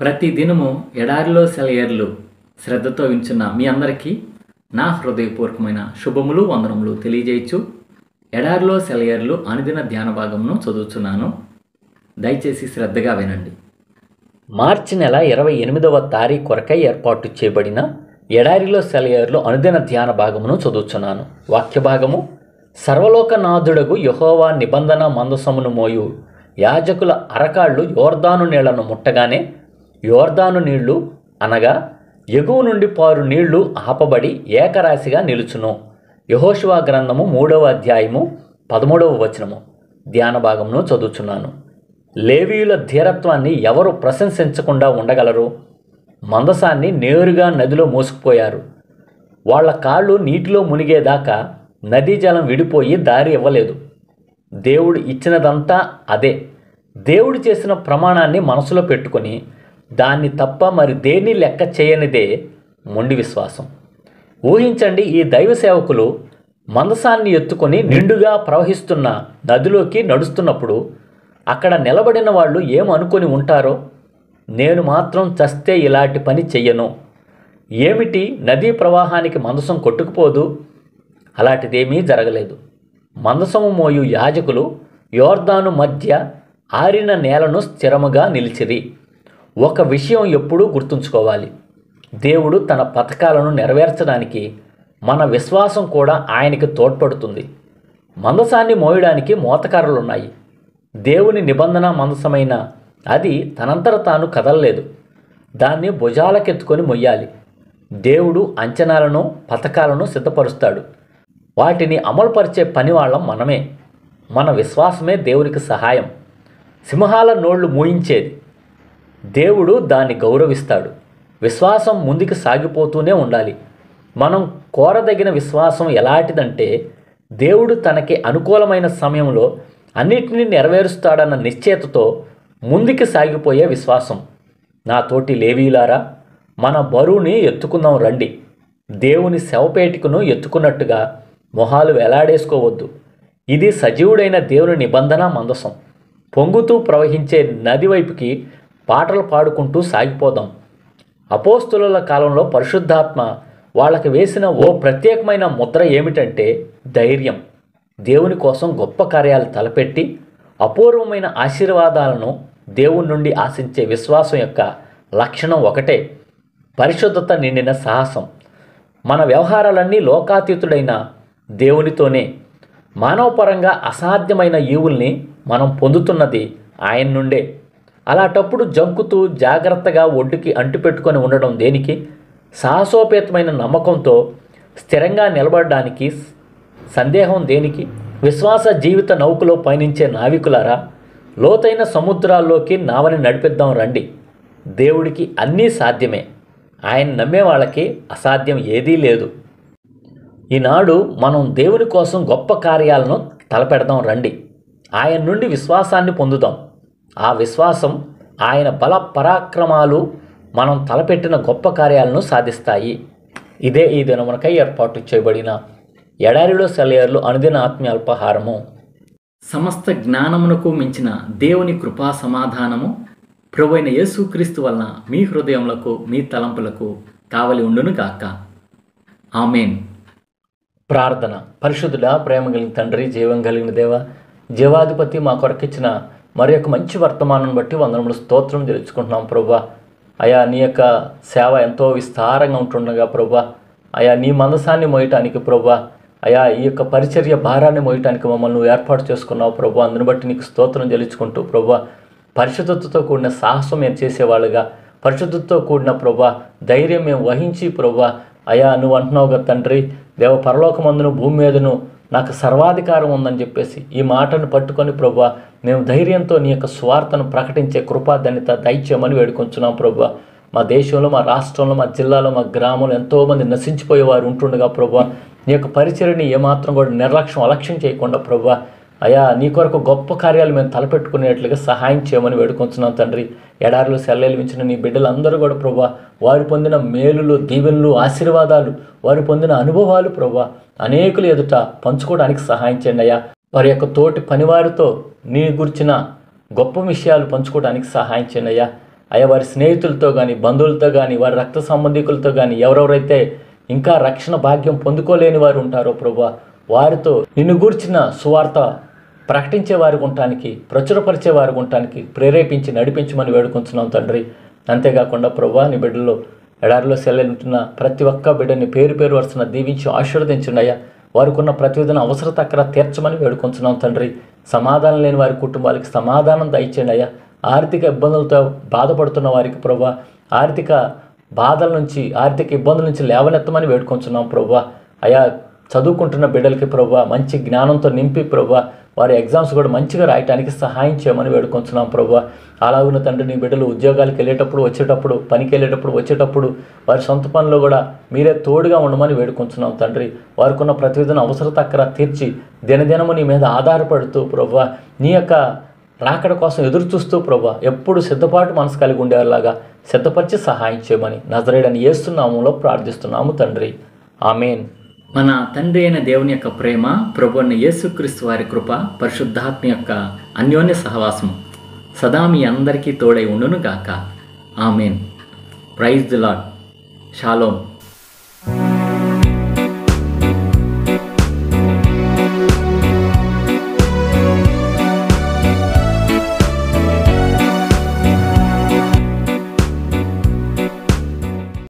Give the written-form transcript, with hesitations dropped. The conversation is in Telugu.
ప్రతి దినము ఎడారిలో సెలయేర్లు శ్రద్ధతో వింటున్న మీ అందరికీ నా హృదయపూర్వకమైన శుభములు వందనములు తెలియజేయచ్చు. ఎడారిలో సెలయేర్లు అనుదిన ధ్యాన భాగమును చదువుతున్నాను. దయచేసి శ్రద్ధగా వినండి. మార్చి నెల 28వ తారీఖు కొరకై ఏర్పాటు చేయబడిన ఎడారిలో సెలయేర్లు అనుదిన ధ్యాన భాగమును చదువుతున్నాను. వాక్య భాగము: సర్వలోకనాథుడగు యెహోవా నిబంధన మందసమును మోయు యాజకుల అరకాళ్ళు యోర్దాను నీళ్లను ముట్టగానే యోర్దాను నీళ్లు అనగా ఎగువ నుండి పారు నీళ్లు ఆపబడి ఏకరాశిగా నిలుచును. యెహోషువ గ్రంథము 3వ అధ్యాయము 13వ వచనము. ధ్యాన భాగమును చదువుచున్నాను. లేవీయుల ధీరత్వాన్ని ఎవరు ప్రశంసించకుండా ఉండగలరు? మందసాన్ని నేరుగా నదిలో మోసుకుపోయారు. వాళ్ళ కాళ్ళు నీటిలో మునిగేదాకా నదీ జలం విడిపోయి దారి ఇవ్వలేదు. దేవుడు ఇచ్చినదంతా అదే. దేవుడు చేసిన ప్రమాణాన్ని మనసులో పెట్టుకొని దాన్ని తప్ప మరి దేన్ని లెక్క చేయనిదే మొండి విశ్వాసం. ఊహించండి, ఈ దైవ సేవకులు మందసాన్ని ఎత్తుకొని నిండుగా ప్రవహిస్తున్న నదిలోకి నడుస్తున్నప్పుడు అక్కడ నిలబడిన వాళ్ళు ఏమనుకొని ఉంటారో. నేను మాత్రం చస్తే ఇలాంటి పని చెయ్యను. ఏమిటి, నదీ ప్రవాహానికి మందసం కొట్టుకుపోదు? అలాంటిదేమీ జరగలేదు. మందసము మోయు యాజకులు యోర్దాను మధ్య ఆరిన నేలను స్థిరముగా నిలిచిరి. ఒక విషయం ఎప్పుడూ గుర్తుంచుకోవాలి: దేవుడు తన పథకాలను నెరవేర్చడానికి మన విశ్వాసం కూడా ఆయనకి తోడ్పడుతుంది. మందసాన్ని మోయడానికి మోతకర్రలున్నాయి. దేవుని నిబంధన మందసమైన అది తనంతట తాను కదలలేదు. దాన్ని భుజాలకెత్తుకొని మొయ్యాలి. దేవుడు అంచనాలను పథకాలను సిద్ధపరుస్తాడు. వాటిని అమలుపరిచే పనివాళ్ళం మనమే. మన విశ్వాసమే దేవునికి సహాయం. సింహాల నోళ్లు మూయించేది. దేవుడు దాన్ని గౌరవిస్తాడు. విశ్వాసం ముందుకు సాగిపోతూనే ఉండాలి. మనం కోరదగిన విశ్వాసం ఎలాంటిదంటే, దేవుడు తనకి అనుకూలమైన సమయంలో అన్నిటినీ నెరవేరుస్తాడన్న నిశ్చయతతో ముందుకు సాగిపోయే విశ్వాసం. నా తోటి లేవీయులారా, మన బరువుని ఎత్తుకుందాం రండి. దేవుని శవపేటికను ఎత్తుకున్నట్టుగా మొహాలు వేలాడేసుకోవద్దు. ఇది సజీవుడైన దేవుని నిబంధన మందసం. పొంగుతూ ప్రవహించే నది వైపుకి పాటలు పాడుకుంటూ సాగిపోదాం. అపోస్తుల కాలంలో పరిశుద్ధాత్మ వాళ్ళకి వేసిన ఓ ప్రత్యేకమైన ముద్ర ఏమిటంటే ధైర్యం. దేవుని కోసం గొప్ప కార్యాలు తలపెట్టి అపూర్వమైన ఆశీర్వాదాలను దేవుని నుండి ఆశించే విశ్వాసం యొక్క లక్షణం ఒకటే: పరిశుద్ధత నిండిన సాహసం. మన వ్యవహారాలన్నీ లోకాతీతుడైన దేవునితోనే. మానవపరంగా అసాధ్యమైన ఈవుల్ని మనం పొందుతున్నది ఆయన నుండే. అలాంటప్పుడు జంకుతూ జాగ్రత్తగా ఒడ్డుకి అంటిపెట్టుకొని ఉండడం దేనికి? సాహసోపేతమైన నమ్మకంతో స్థిరంగా నిలబడడానికి. సందేహం దేనికి? విశ్వాస జీవిత నౌకలో పయనించే నావికులారా, లోతైన సముద్రాల్లోకి నావని నడిపిద్దాం రండి. దేవుడికి అన్నీ సాధ్యమే. ఆయన నమ్మే వాళ్ళకి అసాధ్యం ఏదీ లేదు. ఈనాడు మనం దేవుని కోసం గొప్ప కార్యాలను తలపెడదాం రండి. ఆయన నుండి విశ్వాసాన్ని పొందుదాం. ఆ విశ్వాసం, ఆయన బల పరాక్రమాలు మనం తలపెట్టిన గొప్ప కార్యాలను సాధిస్తాయి. ఇదే ఈ దినమునకై ఏర్పాటు చేయబడిన ఎడారిలో సెలయేర్లు అనుదిన ఆత్మీయ అల్పాహారము. సమస్త జ్ఞానమునకు మించిన దేవుని కృపా సమాధానము ప్రభువైన యేసుక్రీస్తు వలన మీ హృదయములకు మీ తలంపులకు కావలి ఉండును గాక. ఆమేన్. ప్రార్థన. పరిశుద్ధుడా, ప్రేమ కలిగిన తండ్రి, జీవం కలిగిన దేవ, జీవాధిపతి, మా కొరకిచ్చిన మరి యొక్క మంచి వర్తమానం బట్టి వందనములు స్తోత్రం తెలుసుకుంటున్నాం ప్రభువా. అయా, నీ యొక్క సేవ ఎంతో విస్తారంగా ఉంటుండగా ప్రభువా, అయా నీ మందసాన్ని మోయటానికి ప్రభువా, అయా ఈ యొక్క పరిచర్య భారాన్ని మోయటానికి మమ్మల్ని నువ్వు ఏర్పాటు చేసుకున్నావు ప్రభువా. అందుని బట్టి నీకు స్తోత్రం తెలుసుకుంటూ ప్రభువా, పరిశుద్ధతతో కూడిన సాహసం మేము చేసేవాళ్ళుగా, పరిశుద్ధతతో కూడిన ప్రభువా ధైర్యం మేము వహించి ప్రభువా, అయా నువ్వు అంటున్నావు కదా తండ్రి, దేవ పరలోకమందును భూమి మీదను నాకు సర్వాధికారం ఉందని చెప్పేసి ఈ మాటను పట్టుకొని ప్రభువా మేము ధైర్యంతో నీ యొక్క స్వార్థను ప్రకటించే కృపాధన్యత దయచేయమని వేడుకొంచున్నాం ప్రభువా. మా దేశంలో, మా రాష్ట్రంలో, మా జిల్లాలో, మా గ్రామంలో ఎంతోమంది నశించిపోయేవారు ఉంటుండగా ప్రభువా, నీ యొక్క పరిచర్యని ఏమాత్రం కూడా అలక్ష్యం చేయకుండా ప్రభువా, అయా నీ కొరకు గొప్ప కార్యాలు మేము తలపెట్టుకునేట్లుగా సహాయం చేయమని వేడుకొంచున్నాం తండ్రి. ఎడారిలో సెలయేలు మించిన నీ బిడ్డలందరూ కూడా ప్రభువా, వారు పొందిన మేలులు, దీవెనలు, ఆశీర్వాదాలు, వారు పొందిన అనుభవాలు ప్రభువా అనేకులు ఎదుట పంచుకోవడానికి సహాయం చేయండి అయ్యా. వారి యొక్క తోటి పనివారితో నీ గురించిన గొప్ప విషయాలు పంచుకోవడానికి సహాయం చేయండి అయ్యా. అయ్యా వారి స్నేహితులతో కానీ, బంధువులతో కానీ, వారి రక్త సంబంధికులతో కానీ ఎవరెవరైతే ఇంకా రక్షణ భాగ్యం పొందుకోలేని వారు ఉంటారో ప్రభువా, వారితో నిన్ను గూర్చిన సువార్త ప్రకటించే వారికి ఉండటానికి, ప్రచురపరిచే వారికి ఉండటానికి ప్రేరేపించి నడిపించమని వేడుకుంటున్నాం తండ్రి. అంతేకాకుండా ప్రభువా, నీ బిడ్డల్లో ఎడారిలో సెలవుంటున్న ప్రతి ఒక్క బిడ్డని పేరు పేరు వరుసన దీవించి ఆశీర్వదించండి అయ్యా. వారికి ఉన్న ప్రతివిధన అవసరత అక్కడ తీర్చమని వేడుకుంటున్నాం తండ్రి. సమాధానం లేని వారి కుటుంబాలకి సమాధానం దయచేయండి అయ్యా. ఆర్థిక ఇబ్బందులతో బాధపడుతున్న వారికి ప్రభువా, ఆర్థిక బాధల నుంచి, ఆర్థిక ఇబ్బందుల నుంచి లేవనెత్తమని వేడుకుంటున్నాం ప్రభువా. అయా చదువుకుంటున్న బిడ్డలకి ప్రభువా మంచి జ్ఞానంతో నింపి ప్రభువా వారి ఎగ్జామ్స్ కూడా మంచిగా రాయటానికి సహాయం చేయమని వేడుకుంటున్నాం ప్రభువా. అలాగున్న తండ్రి, నీ బిడ్డలు ఉద్యోగాలకు వెళ్ళేటప్పుడు, వచ్చేటప్పుడు, పనికి వెళ్ళేటప్పుడు, వచ్చేటప్పుడు వారి సొంత పనుల్లో కూడా మీరే తోడుగా ఉండమని వేడుకుంటున్నాం తండ్రి. వారికి ఉన్న ప్రతివిధన అవసరత అక్కడ తీర్చి దినదినము నీ మీద ఆధారపడుతూ ప్రభువా, నీ యొక్క రాకడ కోసం ఎదురు చూస్తూ ప్రభువా ఎప్పుడు సిద్ధపాటు మనసు కలిగి ఉండేలాగా సిద్ధపరిచి సహాయం చేయమని నజరేయుడైన యేసు నామములో ప్రార్థిస్తున్నాము తండ్రి. ఆమేన్. మన తండ్రి అయిన దేవుని యొక్క ప్రేమ, ప్రభువైన యేసుక్రీస్తు వారి కృప, పరిశుద్ధాత్మ యొక్క అన్యోన్య సహవాసం సదా మీ అందరికీ తోడై ఉండును గాక. Amen. Praise the Lord. Shalom.